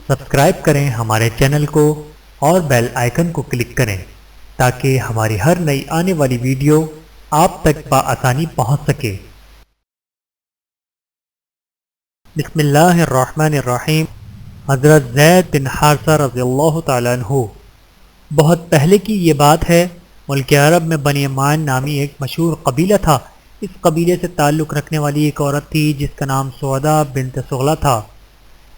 Subscribe کریں ہمارے channel کو اور بیل آئیکن کو کلک کریں تاکہ ہماری ہر نئی آنے والی ویڈیو آپ تک بآسانی پہنچ سکے۔ بسم اللہ الرحمن الرحیم۔ حضرت زید بن حارثہ رضی اللہ تعالیٰ عنہ۔ بہت پہلے کی یہ بات ہے، ملک عرب میں بنی مان نامی ایک مشہور قبیلہ تھا۔ اس قبیلے سے تعلق رکھنے والی ایک عورت تھی جس کا نام سودا بنت سغلہ تھا۔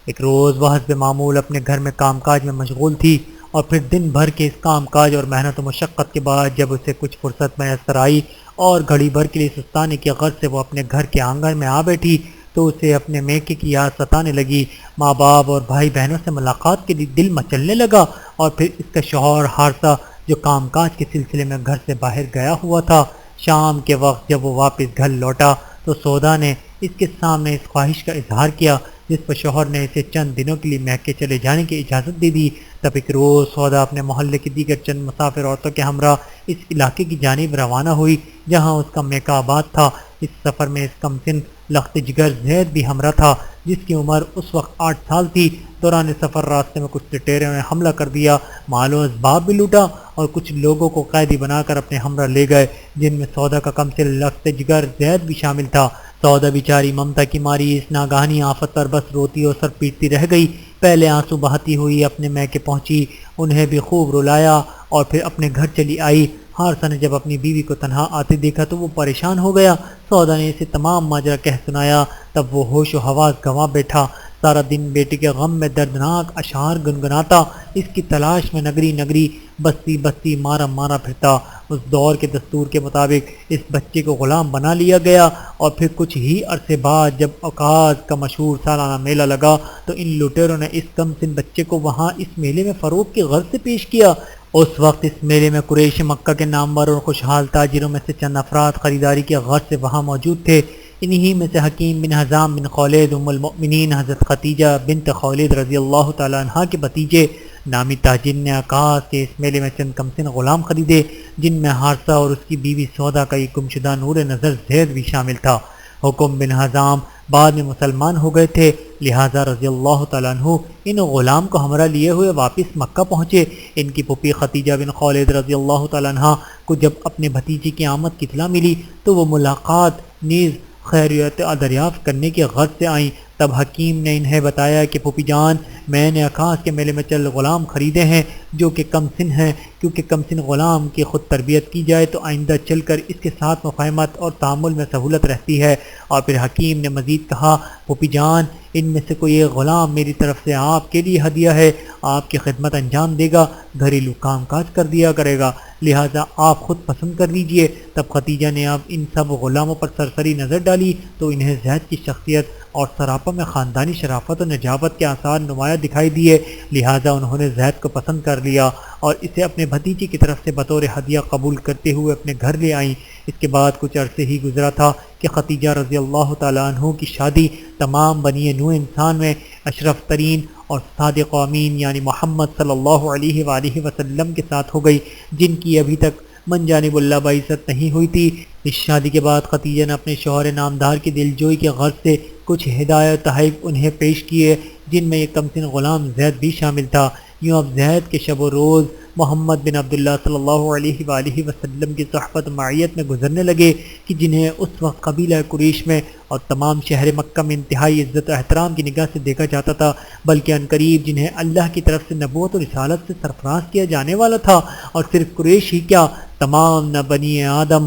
ایک روز وہ حسب معمول اپنے گھر میں کام کاج میں مشغول تھی، اور پھر دن بھر کے اس کام کاج اور محنت و مشقت کے بعد جب اسے کچھ فرصت میسر آئی اور گھڑی بھر کے لیے سستانے کی غرض سے وہ اپنے گھر کے آنگن میں آ بیٹھی تو اسے اپنے میکے کی یاد ستانے لگی۔ ماں باپ اور بھائی بہنوں سے ملاقات کے لیے دل مچلنے لگا، اور پھر اس کا شوہر حارثہ جو کام کاج کے سلسلے میں گھر سے باہر گیا ہوا تھا، شام کے وقت جب وہ واپس گھر لوٹا تو سودا نے اس کے سامنے اس خواہش کا اظہار کیا جس پر شوہر نے اسے چند دنوں کے لیے میکے چلے جانے کی اجازت دے دی۔ تب ایک روز سودا اپنے محلے کی دیگر چند مسافر عورتوں کے ہمراہ اس علاقے کی جانب روانہ ہوئی جہاں اس کا میکہ آباد تھا۔ اس سفر میں اس کم سن لخت جگر زید بھی ہمراہ تھا جس کی عمر اس وقت 8 سال تھی۔ دوران سفر راستے میں کچھ لٹیروں نے حملہ کر دیا، مال و اسباب بھی لوٹا اور کچھ لوگوں کو قیدی بنا کر اپنے ہمراہ لے گئے، جن میں سودا کا کم سن لخت جگر زید بھی شامل تھا۔ سودا بیچاری ممتا کی ماری اس ناگہانی آفت پر بس روتی اور سر پیٹتی رہ گئی۔ پہلے آنسو بہاتی ہوئی اپنے میکے پہنچی، انہیں بھی خوب رلایا اور پھر اپنے گھر چلی آئی۔ حارثہ نے جب اپنی بیوی کو تنہا آتے دیکھا تو وہ پریشان ہو گیا۔ سودا نے اسے تمام ماجرا کہہ سنایا، تب وہ ہوش و حواس گنوا بیٹھا۔ سارا دن بیٹی کے غم میں دردناک اشعار گنگناتا اس کی تلاش میں نگری نگری بستی بستی مارا مارا پھرتا۔ اس دور کے دستور کے مطابق اس بچے کو غلام بنا لیا گیا، اور پھر کچھ ہی عرصے بعد جب عکاظ کا مشہور سالانہ میلہ لگا تو ان لٹیروں نے اس کم سن بچے کو وہاں اس میلے میں فروخت کی غرض سے پیش کیا۔ اس وقت اس میلے میں قریش مکہ کے نامور اور خوشحال تاجروں میں سے چند افراد خریداری کی غرض سے وہاں موجود تھے۔ انہی میں سے حکیم بن حزام بن خولید ام المؤمنین حضرت خدیجہ بنت خولید رضی اللہ تعالیٰ عنہ کے بھتیجے نامی تاجر نے عکاظ کے اس میلے میں چند کم سن غلام خریدے، جن میں حارثہ اور اس کی بیوی سودا کا ایک گمشدہ نور نظر زید بھی شامل تھا۔ حکم بن حزام بعد میں مسلمان ہو گئے تھے، لہذا رضی اللہ تعالیٰ عنہ ان غلام کو ہمراہ لیے ہوئے واپس مکہ پہنچے۔ ان کی پھوپھی خدیجہ بن خولید رضی اللہ تعالیٰ عنہ کو جب اپنے بھتیجے کی آمد کی اطلاع ملی تو وہ ملاقات نیز خیریت دریافت کرنے کی غرض سے آئیں۔ تب حکیم نے انہیں بتایا کہ پھوپھی جان، میں نے عکاظ کے میلے میں چند غلام خریدے ہیں جو کہ کم سن ہیں، کیونکہ کم سن غلام کی خود تربیت کی جائے تو آئندہ چل کر اس کے ساتھ مفاہمت اور تعامل میں سہولت رہتی ہے۔ اور پھر حکیم نے مزید کہا، پھوپھی جان، ان میں سے کوئی ایک غلام میری طرف سے آپ کے لیے ہدیہ ہے، آپ کی خدمت انجام دے گا، گھریلو کام کاج کر دیا کرے گا، لہٰذا آپ خود پسند کر لیجئے۔ تب خدیجہ نے اب ان سب غلاموں پر سرسری نظر ڈالی تو انہیں زید کی شخصیت اور سراپا میں خاندانی شرافت و نجابت کے آثار نمایاں دکھائی دیے، لہٰذا انہوں نے زید کو پسند کر لیا اور اسے اپنے بھتیجے کی طرف سے بطور ہدیہ قبول کرتے ہوئے اپنے گھر لے آئیں۔ اس کے بعد کچھ عرصے ہی گزرا تھا کہ خدیجہ رضی اللہ تعالیٰ عنہ کی شادی تمام بنی نوح انسان میں اشرف ترین اور صادق و امین یعنی محمد صلی اللہ علیہ وآلہ وسلم کے ساتھ ہو گئی، جن کی ابھی تک من جانب اللہ بعزت نہیں ہوئی تھی۔ اس شادی کے بعد خدیجہ نے اپنے شوہر نامدار کی دلجوئی کی غرض سے کچھ ہدایت تحائف انہیں پیش کیے، جن میں ایک کم سن غلام زید بھی شامل تھا۔ یوں اب زید کے شب و روز محمد بن عبداللہ صلی اللہ علیہ وآلہ وسلم کی صحبت معیت میں گزرنے لگے کہ جنہیں اس وقت قبیلہ قریش میں اور تمام شہر مکہ میں انتہائی عزت و احترام کی نگاہ سے دیکھا جاتا تھا، بلکہ عنقریب جنہیں اللہ کی طرف سے نبوت و رسالت سے سرفراز کیا جانے والا تھا، اور صرف قریش ہی کیا تمام نہ بنی آدم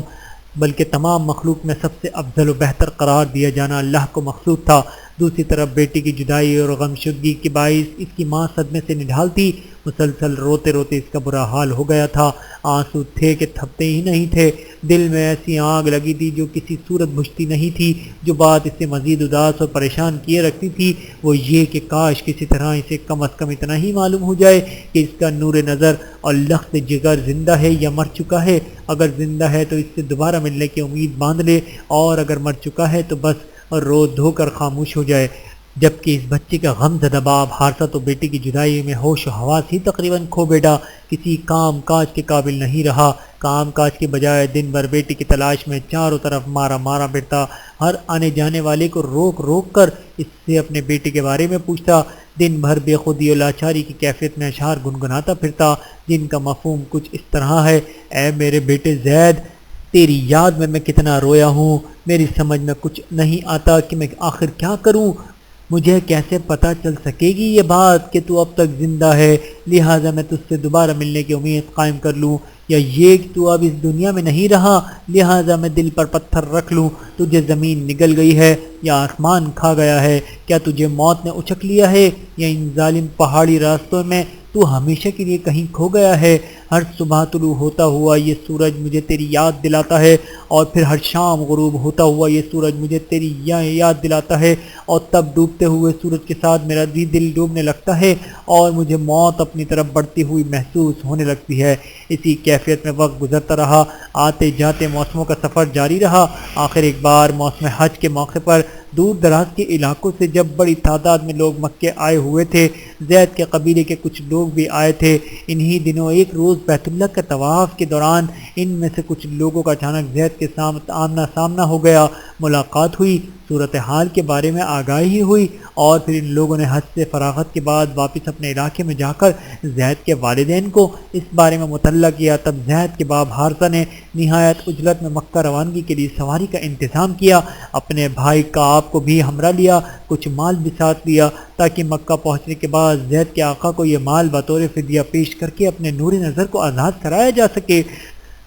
بلکہ تمام مخلوق میں سب سے افضل و بہتر قرار دیا جانا اللہ کو مقصود تھا۔ دوسری طرف بیٹی کی جدائی اور غمشدگی کے باعث اس کی ماں صدمے سے نڈھال تھی، مسلسل روتے روتے اس کا برا حال ہو گیا تھا، آنسو تھے کہ تھپتے ہی نہیں تھے، دل میں ایسی آگ لگی تھی جو کسی صورت بجھتی نہیں تھی۔ جو بات اسے مزید اداس اور پریشان کیے رکھتی تھی وہ یہ کہ کاش کسی طرح اسے کم از کم اتنا ہی معلوم ہو جائے کہ اس کا نور نظر اور لخت جگر زندہ ہے یا مر چکا ہے۔ اگر زندہ ہے تو اس سے دوبارہ ملنے کی امید باندھ لے، اور اگر مر چکا ہے تو بس رو دھو کر خاموش ہو جائے۔ جبکہ اس بچے کا غم زدہ باپ حارثہ تو بیٹی کی جدائی میں ہوش و حواس ہی تقریباً کھو بیٹھا، کسی کام کاج کے قابل نہیں رہا۔ کام کاج کے بجائے دن بھر بیٹی کی تلاش میں چاروں طرف مارا مارا پھرتا، ہر آنے جانے والے کو روک روک کر اس سے اپنے بیٹے کے بارے میں پوچھتا۔ دن بھر بے خودی و لاچاری کی کیفیت میں اشعار گنگناتا پھرتا جن کا مفہوم کچھ اس طرح ہے: اے میرے بیٹے زید، تیری یاد میں کتنا رویا ہوں، میری سمجھ میں کچھ نہیں آتا کہ میں آخر کیا کروں۔ مجھے کیسے پتہ چل سکے گی یہ بات کہ تو اب تک زندہ ہے، لہٰذا میں تجھ سے دوبارہ ملنے کی امید قائم کر لوں، یا یہ کہ تو اب اس دنیا میں نہیں رہا لہٰذا میں دل پر پتھر رکھ لوں۔ تجھے زمین نگل گئی ہے یا آسمان کھا گیا ہے؟ کیا تجھے موت نے اچک لیا ہے یا ان ظالم پہاڑی راستوں میں تو ہمیشہ کے لیے کہیں کھو گیا ہے؟ ہر صبح طلوع ہوتا ہوا یہ سورج مجھے تیری یاد دلاتا ہے، اور پھر ہر شام غروب ہوتا ہوا یہ سورج مجھے تیری یاد دلاتا ہے، اور تب ڈوبتے ہوئے سورج کے ساتھ میرا بھی دل ڈوبنے لگتا ہے اور مجھے موت اپنی طرف بڑھتی ہوئی محسوس ہونے لگتی ہے۔ اسی کیفیت میں وقت گزرتا رہا، آتے جاتے موسموں کا سفر جاری رہا۔ آخر ایک بار موسم حج کے موقع پر دور دراز کے علاقوں سے جب بڑی تعداد میں لوگ مکے آئے ہوئے تھے، زید کے قبیلے کے کچھ لوگ بھی آئے تھے۔ انہی دنوں ایک روز بیت اللہ کے طواف کے دوران ان میں سے کچھ لوگوں کا اچانک زید کے آمنا سامنا ہو گیا۔ ملاقات ہوئی، صورتحال کے بارے میں آگاہی ہوئی، اور پھر ان لوگوں نے حج سے فراغت کے بعد واپس اپنے علاقے میں جا کر زید کے والدین کو اس بارے میں مطلع کیا۔ تب زید کے باپ حارثہ نے نہایت عجلت میں مکہ روانگی کے لیے سواری کا انتظام کیا، اپنے بھائی کعب کو بھی ہمراہ لیا، کچھ مال بھی ساتھ لیا تاکہ مکہ پہنچنے کے بعد زید کے آقا کو یہ مال بطور فدیہ پیش کر کے اپنے نور نظر کو آزاد کرایا جا سکے۔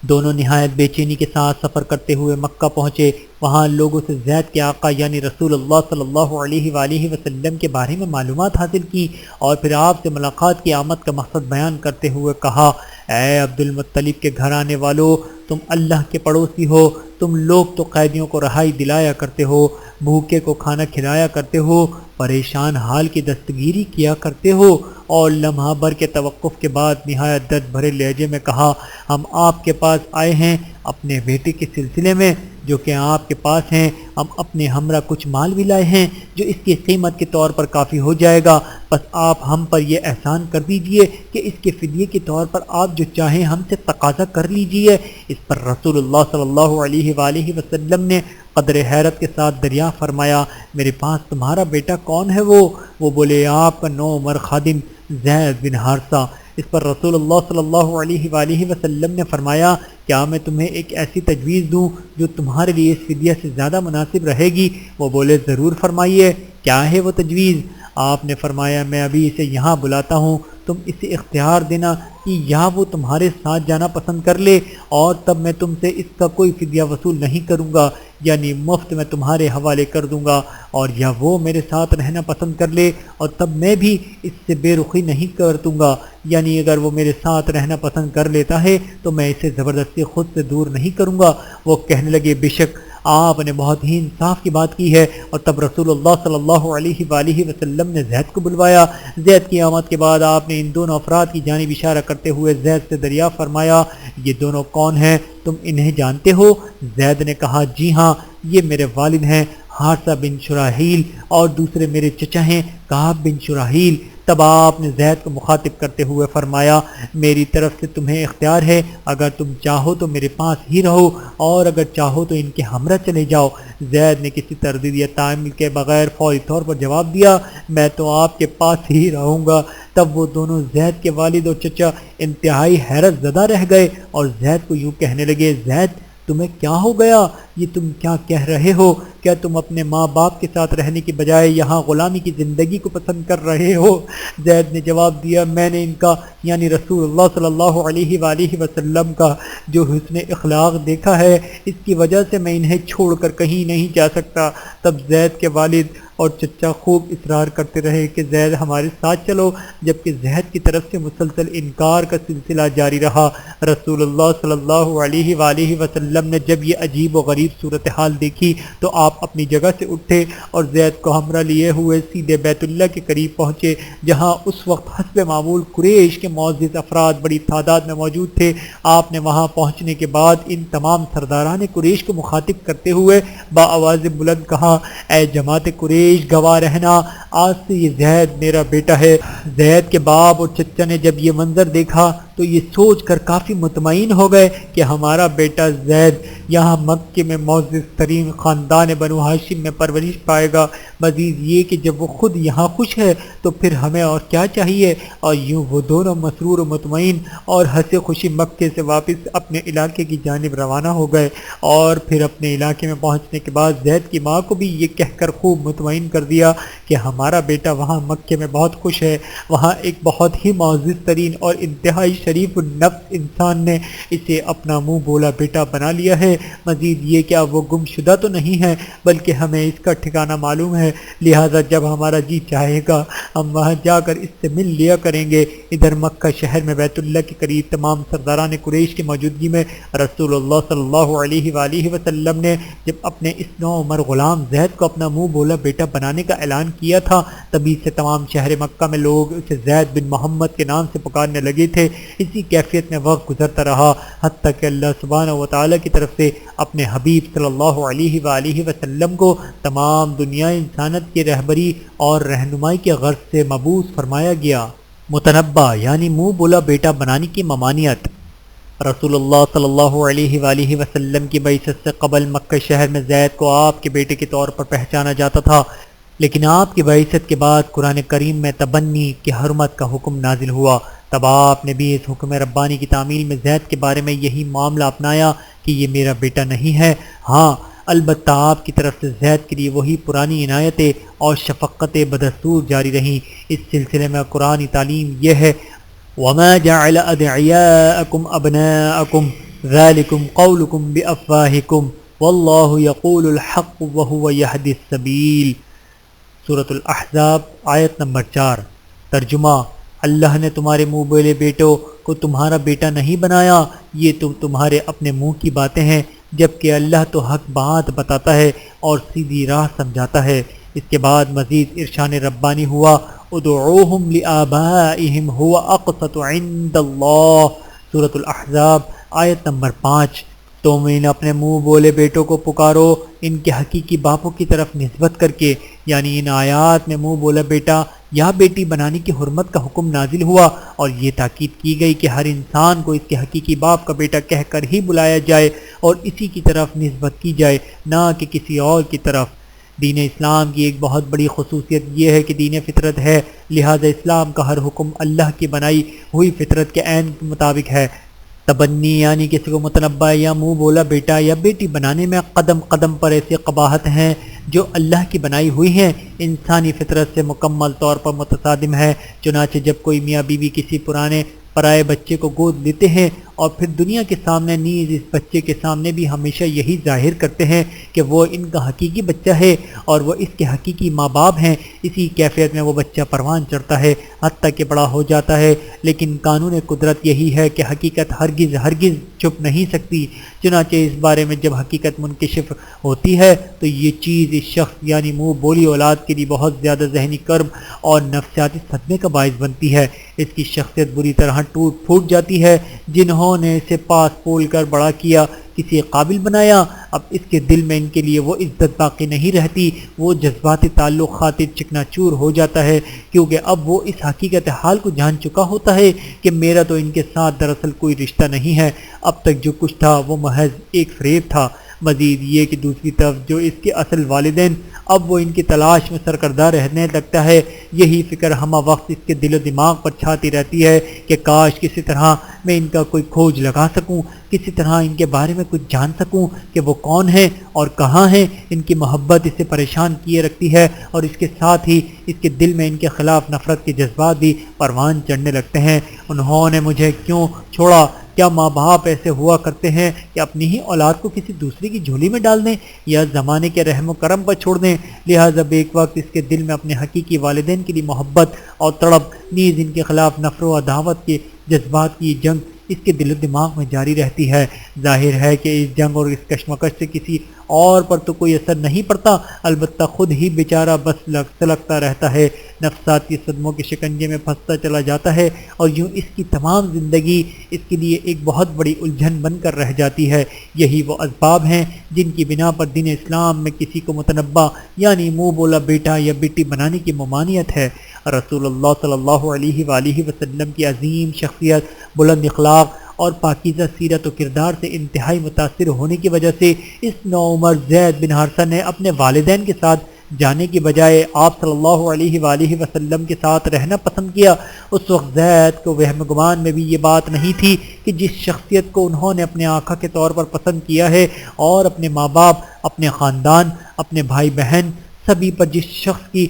دونوں نہایت بے چینی کے ساتھ سفر کرتے ہوئے مکہ پہنچے۔ وہاں لوگوں سے زید کے آقا یعنی رسول اللہ صلی اللہ علیہ وآلہ وسلم کے بارے میں معلومات حاصل کی، اور پھر آپ سے ملاقات کی آمد کا مقصد بیان کرتے ہوئے کہا: اے عبد المطلب کے گھرانے والو، تم اللہ کے پڑوسی ہو، تم لوگ تو قیدیوں کو رہائی دلایا کرتے ہو، بھوکے کو کھانا کھلایا کرتے ہو، پریشان حال کی دستگیری کیا کرتے ہو۔ اور لمحہ بھر کے توقف کے بعد نہایت درد بھرے لہجے میں کہا: ہم آپ کے پاس آئے ہیں اپنے بیٹے کے سلسلے میں جو کہ آپ کے پاس ہیں، ہم اپنے ہمراہ کچھ مال بھی لائے ہیں جو اس کی قیمت کے طور پر کافی ہو جائے گا، بس آپ ہم پر یہ احسان کر دیجئے کہ اس کے فدیے کے طور پر آپ جو چاہیں ہم سے تقاضا کر لیجئے۔ اس پر رسول اللہ صلی اللہ علیہ وآلہ وسلم نے قدر حیرت کے ساتھ دریافت فرمایا: میرے پاس تمہارا بیٹا کون ہے؟ وہ بولے: آپ کا نو عمر خادم زید بن حارثہ۔ اس پر رسول اللہ صلی اللہ علیہ وآلہ وسلم نے فرمایا: کیا میں تمہیں ایک ایسی تجویز دوں جو تمہارے لیے اس فدیہ سے زیادہ مناسب رہے گی؟ وہ بولے: ضرور فرمائیے، کیا ہے وہ تجویز؟ آپ نے فرمایا: میں ابھی اسے یہاں بلاتا ہوں، تم اسے اختیار دینا کہ یا وہ تمہارے ساتھ جانا پسند کر لے، اور تب میں تم سے اس کا کوئی فدیہ وصول نہیں کروں گا، یعنی مفت میں تمہارے حوالے کر دوں گا، اور یا وہ میرے ساتھ رہنا پسند کر لے اور تب میں بھی اس سے بے رخی نہیں کر دوں گا، یعنی اگر وہ میرے ساتھ رہنا پسند کر لیتا ہے تو میں اسے زبردستی خود سے دور نہیں کروں گا۔ وہ کہنے لگے: بے شک آپ نے بہت ہی انصاف کی بات کی ہے۔ اور تب رسول اللہ صلی اللہ علیہ وآلہ وسلم نے زید کو بلوایا۔ زید کی آمد کے بعد آپ نے ان دونوں افراد کی جانب اشارہ کرتے ہوئے زید سے دریافت فرمایا: یہ دونوں کون ہیں؟ تم انہیں جانتے ہو؟ زید نے کہا: جی ہاں، یہ میرے والد ہیں حارثہ بن شراحیل، اور دوسرے میرے چچا ہیں کعب بن شراحیل۔ تب آپ نے زید کو مخاطب کرتے ہوئے فرمایا: میری طرف سے تمہیں اختیار ہے، اگر تم چاہو تو میرے پاس ہی رہو، اور اگر چاہو تو ان کے ہمراہ چلے جاؤ۔ زید نے کسی تردید یا تعمیل کے بغیر فوری طور پر جواب دیا: میں تو آپ کے پاس ہی رہوں گا۔ تب وہ دونوں زید کے والد اور چچا انتہائی حیرت زدہ رہ گئے اور زید کو یوں کہنے لگے: زید، تمہیں کیا ہو گیا؟ یہ تم کیا کہہ رہے ہو؟ کیا تم اپنے ماں باپ کے ساتھ رہنے کی بجائے یہاں غلامی کی زندگی کو پسند کر رہے ہو؟ زید نے جواب دیا: میں نے ان کا یعنی رسول اللہ صلی اللہ علیہ وآلہ وسلم کا جو حسن اخلاق دیکھا ہے، اس کی وجہ سے میں انہیں چھوڑ کر کہیں نہیں جا سکتا۔ تب زید کے والد اور چچا خوب اصرار کرتے رہے کہ زید ہمارے ساتھ چلو، جبکہ زید کی طرف سے مسلسل انکار کا سلسلہ جاری رہا۔ رسول اللہ صلی اللہ علیہ وآلہ وسلم نے جب یہ عجیب و غریب صورتحال دیکھی تو آپ اپنی جگہ سے اٹھے اور زید کو ہمراہ لیے ہوئے سیدھے بیت اللہ کے قریب پہنچے، جہاں اس وقت حسب معمول قریش کے معزز افراد بڑی تعداد میں موجود تھے۔ آپ نے وہاں پہنچنے کے بعد ان تمام سرداران قریش کو مخاطب کرتے ہوئے با آواز بلند کہا: اے جماعت قریش، گواہ رہنا، آج سے یہ زید میرا بیٹا ہے۔ زید کے باپ اور چچا نے جب یہ منظر دیکھا تو یہ سوچ کر کافی مطمئن ہو گئے کہ ہمارا بیٹا زید یہاں مکے میں معزز ترین خاندان بنو ہاشم میں پرورش پائے گا۔ مزید یہ کہ جب وہ خود یہاں خوش ہے تو پھر ہمیں اور کیا چاہیے۔ اور یوں وہ دونوں مسرور و مطمئن اور ہنسی خوشی مکے سے واپس اپنے علاقے کی جانب روانہ ہو گئے۔ اور پھر اپنے علاقے میں پہنچنے کے بعد زید کی ماں کو بھی یہ کہہ کر خوب مطمئن کر دیا کہ ہمارا بیٹا وہاں مکے میں بہت خوش ہے۔ وہاں ایک بہت ہی معزز ترین اور انتہائی شریف النفس انسان نے اسے اپنا منہ بولا بیٹا بنا لیا ہے۔ مزید یہ کہ اب وہ گم شدہ تو نہیں ہے بلکہ ہمیں اس کا ٹھکانہ معلوم ہے، لہٰذا جب ہمارا جی چاہے گا ہم وہاں جا کر اس سے مل لیا کریں گے۔ ادھر مکہ شہر میں بیت اللہ کے قریب تمام سرداران قریش کی موجودگی میں رسول اللہ صلی اللہ علیہ وآلہ وسلم نے جب اپنے اس نو عمر غلام زید کو اپنا منہ بولا بیٹا بنانے کا اعلان کیا تھا، تبھی سے تمام شہر مکہ میں لوگ اسے زید بن محمد کے نام سے پکارنے لگے تھے۔ اسی کیفیت میں وقت گزرتا رہا حتیٰ کہ اللہ سبحانہ و تعالیٰ کی طرف سے اپنے حبیب صلی اللہ علیہ وآلہ وسلم کو تمام دنیا انسانت کی رہبری اور رہنمائی کے غرض سے مبعوث فرمایا گیا۔ متنبع یعنی منہ بولا بیٹا بنانے کی ممانعت۔ رسول اللہ صلی اللہ علیہ وآلہ وسلم کی بعثت سے قبل مکہ شہر میں زید کو آپ کے بیٹے کے طور پر پہچانا جاتا تھا، لیکن آپ کی بعثت کے بعد قرآن کریم میں تبنی کی حرمت کا حکم نازل ہوا۔ تب آپ نے بھی اس حکم ربانی کی تعمیل میں زید کے بارے میں یہی معاملہ اپنایا کہ یہ میرا بیٹا نہیں ہے۔ ہاں البتہ آپ کی طرف سے زید کے لیے وہی پرانی عنایتیں اور شفقتیں بدستور جاری رہیں۔ اس سلسلے میں قرآنی تعلیم یہ ہے وَمَا جَعَلَ أَدْعِيَاءَكُمْ أَبْنَاءَكُمْ ذَلِكُمْ قَوْلُكُمْ بِأَفْوَاهِكُمْ وَاللَّهُ يَقُولُ الْحَقَّ وَهُوَ يَهْدِي السَّبِيلَ۔ سورۃ الاحزاب آیت نمبر 4۔ ترجمہ: اللہ نے تمہارے منہ بولے بیٹوں کو تمہارا بیٹا نہیں بنایا، یہ تو تمہارے اپنے منہ کی باتیں ہیں، جبکہ اللہ تو حق بات بتاتا ہے اور سیدھی راہ سمجھاتا ہے۔ اس کے بعد مزید ارشاد ربانی ہوا ادعوہم لآبائہم هو اقسط عند اللہ۔ سورۃ الاحزاب آیت نمبر 5۔ تم ان اپنے منہ بولے بیٹوں کو پکارو ان کے حقیقی باپوں کی طرف نسبت کر کے، یعنی ان آیات میں منہ بولا بیٹا یا بیٹی بنانے کی حرمت کا حکم نازل ہوا اور یہ تاکید کی گئی کہ ہر انسان کو اس کے حقیقی باپ کا بیٹا کہہ کر ہی بلایا جائے اور اسی کی طرف نسبت کی جائے، نہ کہ کسی اور کی طرف۔ دین اسلام کی ایک بہت بڑی خصوصیت یہ ہے کہ دین فطرت ہے، لہذا اسلام کا ہر حکم اللہ کی بنائی ہوئی فطرت کے عین کے مطابق ہے۔ تبنی یعنی کسی کو متنبع یا منہ بولا بیٹا یا بیٹی بنانے میں قدم قدم پر ایسی قباحت ہیں جو اللہ کی بنائی ہوئی ہیں، انسانی فطرت سے مکمل طور پر متصادم ہے۔ چنانچہ جب کوئی میاں بیوی کسی پرائے بچے کو گود لیتے ہیں اور پھر دنیا کے سامنے نیز اس بچے کے سامنے بھی ہمیشہ یہی ظاہر کرتے ہیں کہ وہ ان کا حقیقی بچہ ہے اور وہ اس کے حقیقی ماں باپ ہیں، اسی کیفیت میں وہ بچہ پروان چڑھتا ہے حتیٰ کہ بڑا ہو جاتا ہے۔ لیکن قانون قدرت یہی ہے کہ حقیقت ہرگز چھپ نہیں سکتی، چنانچہ اس بارے میں جب حقیقت منکشف ہوتی ہے تو یہ چیز اس شخص یعنی منہ بولی اولاد کے لیے بہت زیادہ ذہنی کرب اور نفسیاتی صدمے کا باعث بنتی ہے۔ اس کی شخصیت بری طرح ٹوٹ پھوٹ جاتی ہے۔ جنہوں نے اسے پاس پول کر بڑا کیا، کسی قابل بنایا، اب اس کے دل میں ان کے لیے وہ عزت باقی نہیں رہتی، وہ جذباتی تعلق خاطر چکنا چور ہو جاتا ہے، کیونکہ اب وہ اس حقیقت حال کو جان چکا ہوتا ہے کہ میرا تو ان کے ساتھ دراصل کوئی رشتہ نہیں ہے، اب تک جو کچھ تھا وہ محض ایک فریب تھا۔ مزید یہ کہ دوسری طرف جو اس کے اصل والدین اب وہ ان کی تلاش میں سرگردہ رہنے لگتا ہے، یہی فکر ہمہ وقت اس کے دل و دماغ پر چھاتی رہتی ہے کہ کاش کسی طرح میں ان کا کوئی کھوج لگا سکوں، کسی طرح ان کے بارے میں کچھ جان سکوں کہ وہ کون ہیں اور کہاں ہیں۔ ان کی محبت اسے پریشان کیے رکھتی ہے اور اس کے ساتھ ہی اس کے دل میں ان کے خلاف نفرت کے جذبات بھی پروان چڑھنے لگتے ہیں۔ انہوں نے مجھے کیوں چھوڑا؟ کیا ماں باپ ایسے ہوا کرتے ہیں کہ اپنی ہی اولاد کو کسی دوسرے کی جھولی میں ڈال دیں یا زمانے کے رحم و کرم پر چھوڑ دیں؟ لہٰذا ایک وقت اس کے دل میں اپنے حقیقی والدین کے لیے محبت اور تڑپ، نیز ان کے خلاف نفرت و عداوت کے جذبات کی جنگ اس کے دل و دماغ میں جاری رہتی ہے۔ ظاہر ہے کہ اس جنگ اور اس کشمکش سے کسی اور پر تو کوئی اثر نہیں پڑتا، البتہ خود ہی بیچارہ بس سلگتا رہتا ہے، نفساتی صدموں کے شکنجے میں پھنستا چلا جاتا ہے، اور یوں اس کی تمام زندگی اس کے لیے ایک بہت بڑی الجھن بن کر رہ جاتی ہے۔ یہی وہ اسباب ہیں جن کی بنا پر دین اسلام میں کسی کو متنبع یعنی منہ بولا بیٹا یا بیٹی بنانے کی ممانعت ہے۔ رسول اللہ صلی اللہ علیہ وآلہ وسلم کی عظیم شخصیت، بلند اخلاق اور پاکیزہ سیرت و کردار سے انتہائی متاثر ہونے کی وجہ سے اس نوعمر زید بن حارثہ نے اپنے والدین کے ساتھ جانے کی بجائے آپ صلی اللہ علیہ وآلہ وسلم کے ساتھ رہنا پسند کیا۔ اس وقت زید کو وہم گمان میں بھی یہ بات نہیں تھی کہ جس شخصیت کو انہوں نے اپنے آقا کے طور پر پسند کیا ہے اور اپنے ماں باپ، اپنے خاندان، اپنے بھائی بہن سبھی پر جس شخص کی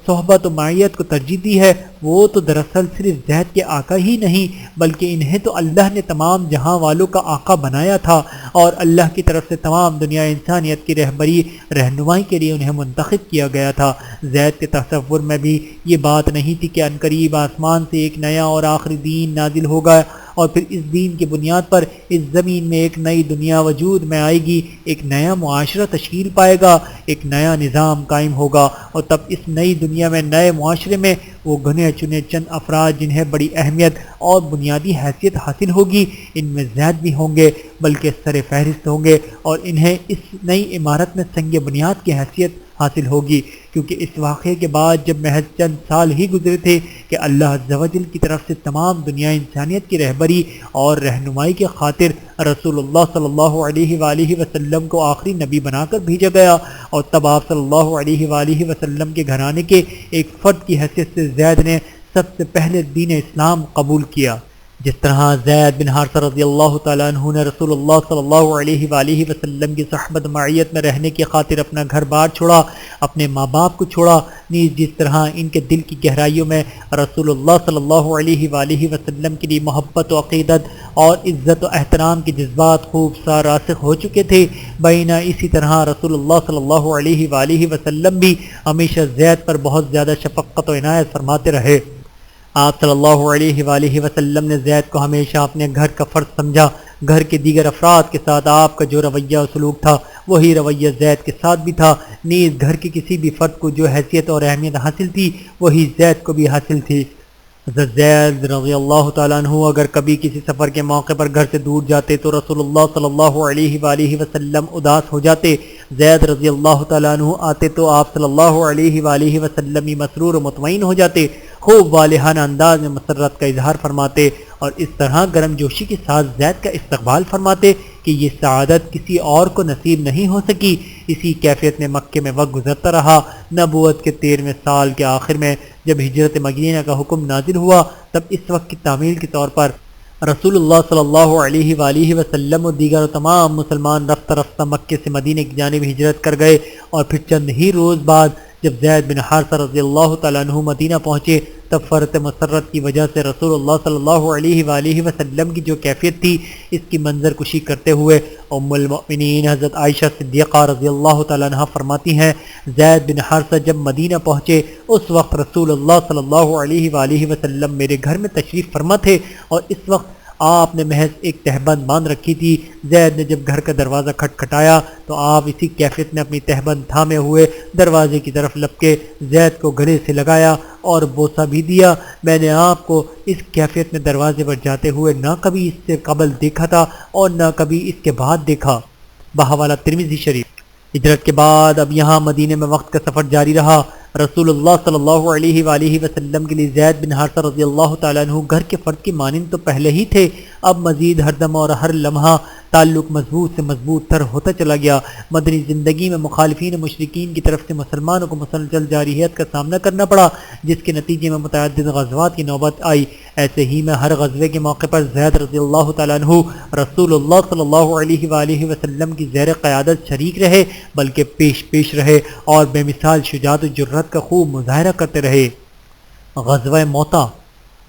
صحبت و معیت کو ترجیح دی ہے، وہ تو دراصل صرف زید کے آقا ہی نہیں بلکہ انہیں تو اللہ نے تمام جہاں والوں کا آقا بنایا تھا، اور اللہ کی طرف سے تمام دنیا انسانیت کی رہنمائی کے لیے انہیں منتخب کیا گیا تھا۔ زید کے تصور میں بھی یہ بات نہیں تھی کہ عنقریب آسمان سے ایک نیا اور آخری دین نازل ہوگا، اور پھر اس دین کی بنیاد پر اس زمین میں ایک نئی دنیا وجود میں آئے گی، ایک نیا معاشرہ تشکیل پائے گا، ایک نیا نظام قائم ہوگا، اور تب اس نئی دنیا میں نئے معاشرے میں وہ گنے چنے چند افراد جنہیں بڑی اہمیت اور بنیادی حیثیت حاصل ہوگی، ان میں زید بھی ہوں گے بلکہ سر فہرست ہوں گے، اور انہیں اس نئی عمارت میں سنگ بنیاد کی حیثیت حاصل ہوگی، کیونکہ اس واقعے کے بعد جب محض چند سال ہی گزرے تھے کہ اللہ عز و جل کی طرف سے تمام دنیا انسانیت کی رہبری اور رہنمائی کے خاطر رسول اللہ صلی اللہ علیہ وآلہ وسلم کو آخری نبی بنا کر بھیجا گیا، اور تب آپ صلی اللہ علیہ وآلہ وسلم کے گھرانے کے ایک فرد کی حیثیت سے زید نے سب سے پہلے دین اسلام قبول کیا۔ جس طرح زید بن حارثہ رضی اللہ تعالیٰ عنہ نے رسول اللہ صلی اللہ علیہ وآلہ وسلم کی صحبت معیت میں رہنے کی خاطر اپنا گھر بار چھوڑا، اپنے ماں باپ کو چھوڑا، نیز جس طرح ان کے دل کی گہرائیوں میں رسول اللہ صلی اللہ علیہ وآلہ وسلم کے لیے محبت و عقیدت اور عزت و احترام کے جذبات خوب سا راسخ ہو چکے تھے، بینہ اسی طرح رسول اللہ صلی اللہ علیہ وآلہ وسلم بھی ہمیشہ زید پر بہت زیادہ شفقت و عنایت فرماتے رہے۔ آپ صلی اللہ علیہ وآلہ وسلم نے زید کو ہمیشہ اپنے گھر کا فرد سمجھا۔ گھر کے دیگر افراد کے ساتھ آپ کا جو رویہ و سلوک تھا وہی رویہ زید کے ساتھ بھی تھا، نیز گھر کے کسی بھی فرد کو جو حیثیت اور اہمیت حاصل تھی وہی زید کو بھی حاصل تھی۔ حضرت زید رضی اللہ تعالیٰ عنہ اگر کبھی کسی سفر کے موقع پر گھر سے دور جاتے تو رسول اللہ صلی اللہ علیہ وآلہ وسلم اداس ہو جاتے۔ زید رضی اللہ تعالیٰ عنہ آتے تو آپ صلی اللہ علیہ وآلہ وسلم ہی مسرور و مطمئن ہو جاتے، خوب والہانہ انداز میں مسرت کا اظہار فرماتے، اور اس طرح گرم جوشی کے ساتھ زید کا استقبال فرماتے کہ یہ سعادت کسی اور کو نصیب نہیں ہو سکی۔ اسی کیفیت میں مکے میں وقت گزرتا رہا۔ نبوت کے 13ویں سال کے آخر میں جب ہجرت مدینہ کا حکم نازل ہوا، تب اس وقت کی تعمیل کے طور پر رسول اللہ صلی اللہ علیہ وآلہ وسلم و دیگر تمام مسلمان رفتہ رفتہ مکے سے مدینہ کی جانب ہجرت کر گئے، اور پھر چند ہی روز بعد جب زید بن حارثہ رضی اللہ تعالیٰ عنہ مدینہ پہنچے، تب فرط مسرت کی وجہ سے رسول اللہ صلی اللہ علیہ وآلہ وسلم کی جو کیفیت تھی، اس کی منظر کشی کرتے ہوئے ام المؤمنین حضرت عائشہ صدیقہ رضی اللہ تعالیٰ عنہ فرماتی ہیں، زید بن حارثہ جب مدینہ پہنچے اس وقت رسول اللہ صلی اللہ علیہ وآلہ وسلم میرے گھر میں تشریف فرما تھے، اور اس وقت آپ نے محض ایک تہبند باندھ رکھی تھی۔ زید نے جب گھر کا دروازہ کھٹکھٹایا تو آپ اسی کیفیت میں اپنی تہبند تھامے ہوئے دروازے کی طرف لپکے زید کو گلے سے لگایا اور بوسہ بھی دیا۔ میں نے آپ کو اس کیفیت میں دروازے پر جاتے ہوئے نہ کبھی اس سے قبل دیکھا تھا اور نہ کبھی اس کے بعد دیکھا۔ بحوالہ ترمذی شریف۔ ہجرت کے بعد اب یہاں مدینے میں وقت کا سفر جاری رہا۔ رسول اللہ صلی اللہ علیہ وآلہ وسلم کے لیے زید بن حارثہ رضی اللہ تعالیٰ عنہ گھر کے فرد کی مانند تو پہلے ہی تھے، اب مزید ہر دم اور ہر لمحہ تعلق مضبوط سے مضبوط تر ہوتا چلا گیا۔ مدنی زندگی میں مخالفین و مشرکین کی طرف سے مسلمانوں کو مسلسل جارحیت کا سامنا کرنا پڑا، جس کے نتیجے میں متعدد غزوات کی نوبت آئی۔ ایسے ہی میں ہر غزوے کے موقع پر زید رضی اللہ تعالیٰ عنہ رسول اللہ صلی اللہ علیہ وآلہ وسلم کی زیر قیادت شریک رہے، بلکہ پیش رہے اور بے مثال شجاعت و جرات کا خوب مظاہرہ کرتے رہے۔ غزوہ موطا۔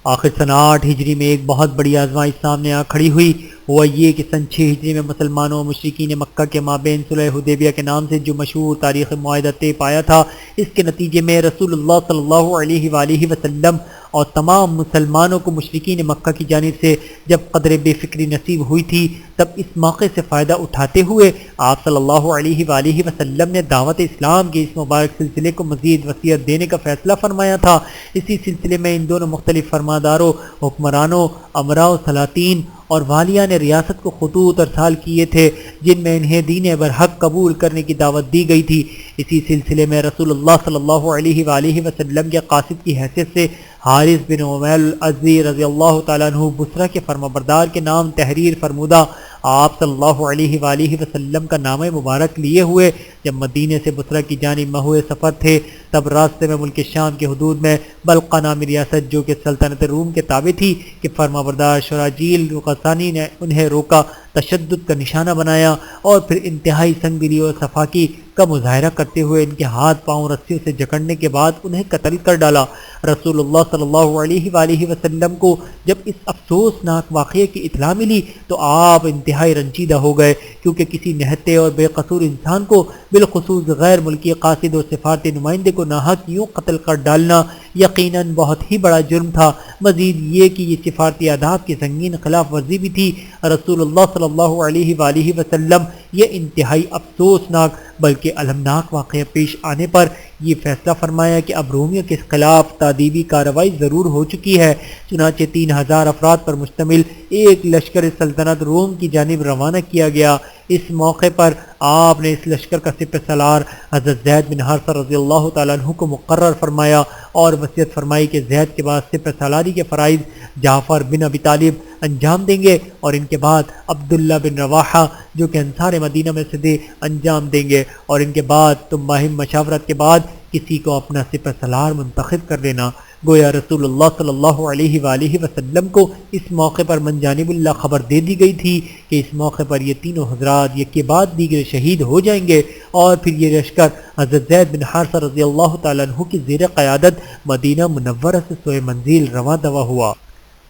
آخر سن 8 ہجری میں ایک بہت بڑی آزمائش سامنے آ کھڑی ہوئی۔ ہوا یہ کہ سن 6 ہجری میں مسلمانوں اور مشرکین مکہ کے مابین صلح حدیبیہ کے نام سے جو مشہور تاریخ معاہدہ طے پایا تھا، اس کے نتیجے میں رسول اللہ صلی اللہ علیہ وآلہ وسلم اور تمام مسلمانوں کو مشرکین مکہ کی جانب سے جب قدر بے فکری نصیب ہوئی تھی، تب اس موقع سے فائدہ اٹھاتے ہوئے آپ صلی اللہ علیہ وآلہ وسلم نے دعوت اسلام کے اس مبارک سلسلے کو مزید وسعت دینے کا فیصلہ فرمایا تھا۔ اسی سلسلے میں ان دونوں مختلف فرمانداروں، حکمرانوں، امراء و سلاطین اور والیان ریاست کو خطوط ارسال کیے تھے، جن میں انہیں دین برحق قبول کرنے کی دعوت دی گئی تھی۔ اسی سلسلے میں رسول اللہ صلی اللہ علیہ وآلہ وسلم کے قاصد کی حیثیت سے حارث بن عمیل الازدی رضی اللہ تعالیٰ عنہ بصرہ کے فرمانبردار کے نام تحریر فرمودہ آپ صلی اللہ علیہ وآلہ وسلم کا نام مبارک لیے ہوئے جب مدینے سے بصرہ کی جانب مہوئے سفر تھے، تب راستے میں ملک شام کے حدود میں بلقہ نامی ریاست جو کہ سلطنت روم کے تابع تھی کہ فرمانبردار شراجیل غسانی نے انہیں روکا، تشدد کا نشانہ بنایا اور پھر انتہائی سنگ دلی اور صفاکی کا مظاہرہ کرتے ہوئے ان کے ہاتھ پاؤں رسیوں سے جکڑنے کے بعد انہیں قتل کر ڈالا۔ رسول اللہ صلی اللہ علیہ وآلہ وسلم کو جب اس افسوسناک واقعے کی اطلاع ملی تو آپ انتہائی رنجیدہ ہو گئے، کیونکہ کسی نہتے اور بے قصور انسان کو بالخصوص غیر ملکی قاصد اور سفارتی نمائندے کو ناحق یوں قتل کر ڈالنا یقیناً بہت ہی بڑا جرم تھا۔ مزید یہ کہ یہ سفارتی آداب کی سنگین خلاف ورزی بھی تھی۔ رسول اللہ صلی اللہ علیہ وآلہ وسلم یہ انتہائی افسوسناک بلکہ المناک واقعہ پیش آنے پر یہ فیصلہ فرمایا کہ اب رومیوں کے خلاف تادیبی کارروائی ضرور ہو چکی ہے۔ چنانچہ 3000 افراد پر مشتمل ایک لشکر سلطنت روم کی جانب روانہ کیا گیا۔ اس موقع پر آپ نے اس لشکر کا سپہ سالار حضرت زید بن حارثہ رضی اللہ تعالیٰ عنہ کو مقرر فرمایا اور وصیت فرمائی کہ زید کے بعد سپہ سالاری کے فرائض جعفر بن ابی طالب انجام دیں گے اور ان کے بعد عبداللہ بن رواحہ جو کہ انصار مدینہ میں سے تھے انجام دیں گے، اور ان کے بعد تم باہم مشاورت کے بعد کسی کو اپنا سپہ سالار منتخب کر لینا۔ گویا رسول اللہ صلی اللہ علیہ وآلہ وسلم کو اس موقع پر من جانب اللہ خبر دے دی گئی تھی کہ اس موقع پر یہ تینوں حضرات یک کے بعد دیگر شہید ہو جائیں گے، اور پھر یہ لشکر حضرت زید بن حارثہ رضی اللہ تعالیٰ عنہ کی زیر قیادت مدینہ منورہ سے سوئے منزل رواں دوا ہوا۔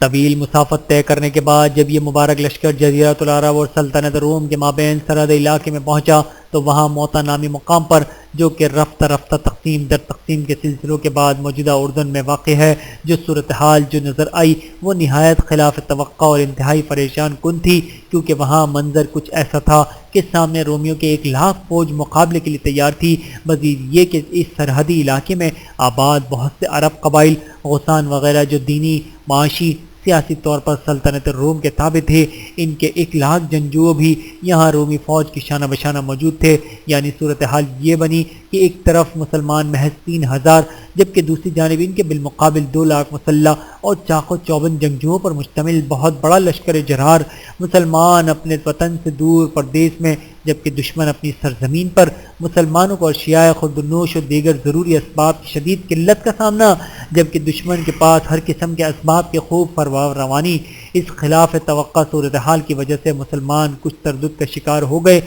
طویل مسافت طے کرنے کے بعد جب یہ مبارک لشکر جزیرۃ العرب اور سلطنت روم کے مابین سرحد علاقے میں پہنچا تو وہاں موتا نامی مقام پر جو کہ رفتہ رفتہ تقسیم در تقسیم کے سلسلوں کے بعد موجودہ اردن میں واقع ہے، جو صورتحال جو نظر آئی وہ نہایت خلاف توقع اور انتہائی پریشان کن تھی، کیونکہ وہاں منظر کچھ ایسا تھا کہ سامنے رومیوں کے 1,00,000 فوج مقابلے کے لیے تیار تھی۔ مزید یہ کہ اس سرحدی علاقے میں آباد بہت سے عرب قبائل غسان وغیرہ جو دینی، معاشی، سیاسی طور پر سلطنت روم کے تابع تھے، ان کے 1,00,000 جنگجو بھی یہاں رومی فوج کی شانہ بشانہ موجود تھے۔ یعنی صورتحال یہ بنی کہ ایک طرف مسلمان محض 3,000 جبکہ دوسری جانب ان کے بالمقابل 2,00,000 مسلح اور چاق و چوبند جنگجوؤں پر مشتمل بہت بڑا لشکر جرار۔ مسلمان اپنے وطن سے دور پردیس میں جبکہ دشمن اپنی سرزمین پر، مسلمانوں کو اشیاء خردنوش اور دیگر ضروری اسباب کی شدید قلت کا سامنا، جبکہ دشمن کے پاس ہر قسم کے اسباب کے خوب فراوانی روانی۔ اس خلاف توقع صورتحال کی وجہ سے مسلمان کچھ تردد کا شکار ہو گئے۔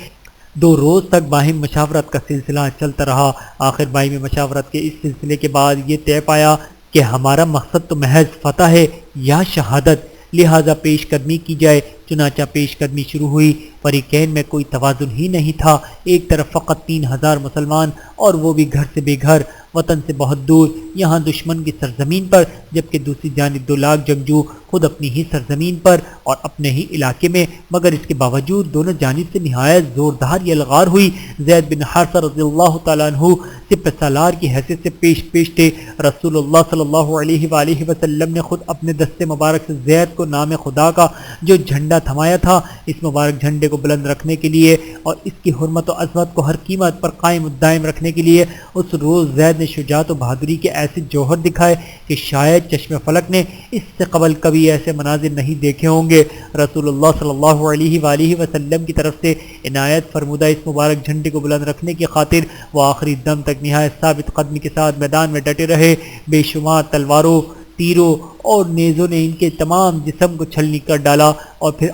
2 روز تک باہم مشاورت کا سلسلہ چلتا رہا۔ آخر باہمی مشاورت کے اس سلسلے کے بعد یہ طے پایا کہ ہمارا مقصد تو محض فتح ہے یا شہادت، لہذا پیش قدمی کی جائے۔ چنانچہ پیش قدمی شروع ہوئی۔ فریقین میں کوئی توازن ہی نہیں تھا۔ ایک طرف فقط 3,000 مسلمان اور وہ بھی گھر سے بے گھر، وطن سے بہت دور، یہاں دشمن کی سرزمین پر، جبکہ دوسری جانب 2,00,000 جنگجو خود اپنی ہی سرزمین پر اور اپنے ہی علاقے میں، مگر اس کے باوجود دونوں جانب سے نہایت زوردار یلغار ہوئی۔ زید بن حارثہ رضی اللہ تعالیٰ عنہ سپہ سالار کی حیثیت سے پیش تھے۔ رسول اللہ صلی اللہ علیہ وآلہ وسلم نے خود اپنے دستے مبارک سے زید کو نام خدا کا جو جھنڈا تھمایا تھا، اس مبارک جھنڈے کو بلند رکھنے کے لیے اور اس کی حرمت و عظمت کو ہر قیمت پر قائم و دائم رکھنے کے لیے اس روز زید نے شجاعت و بہادری کے ایسے جوہر دکھائے کہ شاید چشم فلک نے اس سے قبل کبھی ایسے مناظر نہیں دیکھے ہوں گے۔ رسول اللہ صلی اللہ علیہ وآلہ وسلم کی طرف سے عنایت فرمودہ اس مبارک جھنڈے کو بلند رکھنے کی خاطر وہ آخری دم تک نہایت ثابت قدمی کے ساتھ میدان میں ڈٹے رہے۔ بے شمار تلواروں، تیروں اور نیزوں نے ان کے تمام جسم کو چھلنی کر ڈالا، اور پھر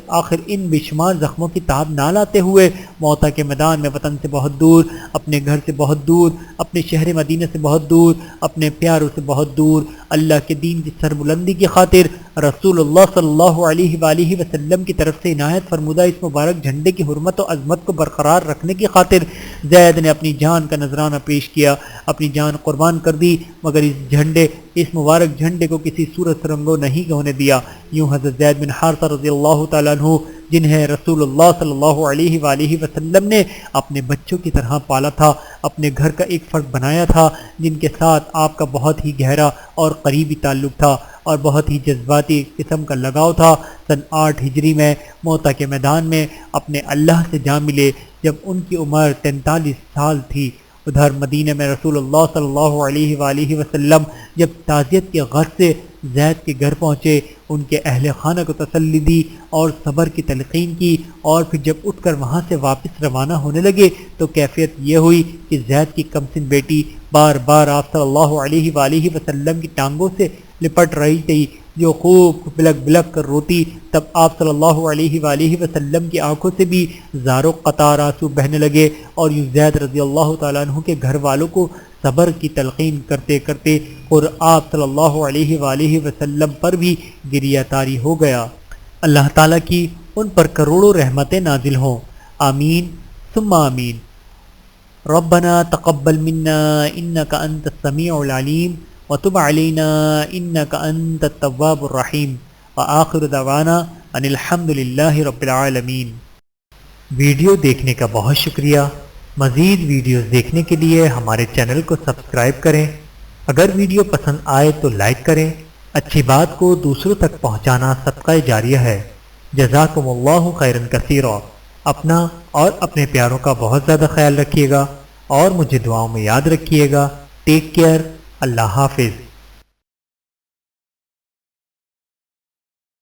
آخر ان بے شمار زخموں کی تاب نہ لاتے ہوئے موتا کے میدان میں وطن سے بہت دور، اپنے گھر سے بہت دور، اپنے شہر مدینہ سے بہت دور، اپنے پیاروں سے بہت دور، اللہ کے دین کی سربلندی کی خاطر رسول اللہ صلی اللہ علیہ وآلہ وسلم کی طرف سے عنایت فرمودہ اس مبارک جھنڈے کی حرمت و عظمت کو برقرار رکھنے کی خاطر زید نے اپنی جان کا نذرانہ پیش کیا، اپنی جان قربان کر دی، مگر اس مبارک جھنڈے کو کسی صورت رنگو نہیں ہونے دیا۔ یوں حضرت زید بن حارثہ رضی اللہ تعالیٰ عنہ، جنہیں رسول اللہ صلی اللہ علیہ وآلہ وسلم نے اپنے بچوں کی طرح پالا تھا، اپنے گھر کا ایک فرد بنایا تھا، جن کے ساتھ آپ کا بہت ہی گہرا اور قریبی تعلق تھا اور بہت ہی جذباتی قسم کا لگاؤ تھا، سن 8 ہجری میں موتا کے میدان میں اپنے اللہ سے جا ملے جب ان کی عمر 43 سال تھی۔ ادھر مدینہ میں رسول اللہ صلی اللہ علیہ وآلہ وسلم جب تعزیت کے غرض سے زید کے گھر پہنچے، ان کے اہل خانہ کو تسلی دی اور صبر کی تلقین کی، اور پھر جب اٹھ کر وہاں سے واپس روانہ ہونے لگے تو کیفیت یہ ہوئی کہ زید کی کمسن بیٹی بار بار آپ صلی اللہ علیہ وآلہ وسلم کی ٹانگوں سے لپٹ رہی تھی، جو خوب بلک بلک کر روتی۔ تب آپ صلی اللہ علیہ وآلہ وسلم کی آنکھوں سے بھی زار و قطار آنسو بہنے لگے، اور یوں زید رضی اللہ تعالیٰ عنہ کے گھر والوں کو صبر کی تلقین کرتے کرتے اور آپ صلی اللہ علیہ وآلہ وسلم پر بھی گریہ طاری ہو گیا۔ اللہ تعالیٰ کی ان پر کروڑوں رحمتیں نازل ہوں، آمین ثم آمین۔ ربنا تقبل منا انک انت السمیع العلیم وتب علینا انک انت التواب الرحیم وآخر دعوانا ان الحمد للہ رب العالمین۔ ویڈیو دیکھنے کا بہت شکریہ۔ مزید ویڈیوز دیکھنے کے لیے ہمارے چینل کو سبسکرائب کریں۔ اگر ویڈیو پسند آئے تو لائک کریں۔ اچھی بات کو دوسروں تک پہنچانا صدقہ جاریہ ہے۔ جزاکم اللہ خیرا کثیرا۔ اپنا اور اپنے پیاروں کا بہت زیادہ خیال رکھیے گا اور مجھے دعاؤں میں یاد رکھیے گا۔ Take care. اللہ حافظ۔